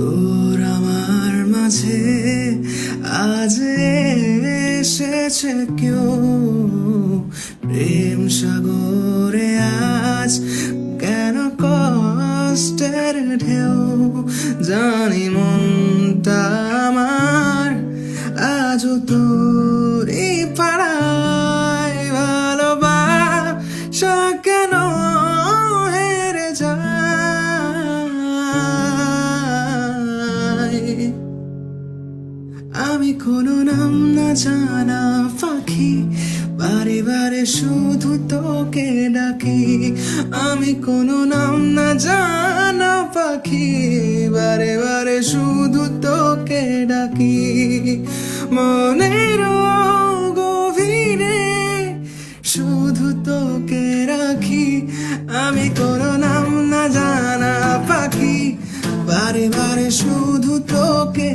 তোর আমার মাঝে আজ এসেছে কেউ, প্রেম সাগরে আজ কেন কষ্টের ঢেউ। জানি মনটা আমার আজও তোরই পাড়ায়, ভালোবাসা কেন হেরে যায়। আমি কোনো নাম না জানা পাখি, বারে বারে শুধু তোকে ডাকি। আমি কোনো নাম না জানা পাখি, বারে বারে শুধু তোকে ডাকি। মনের গভীরে শুধু তোকে রাখি। আমি কোনো নাম না জানা পাখি, বারে বারে শুধু তোকে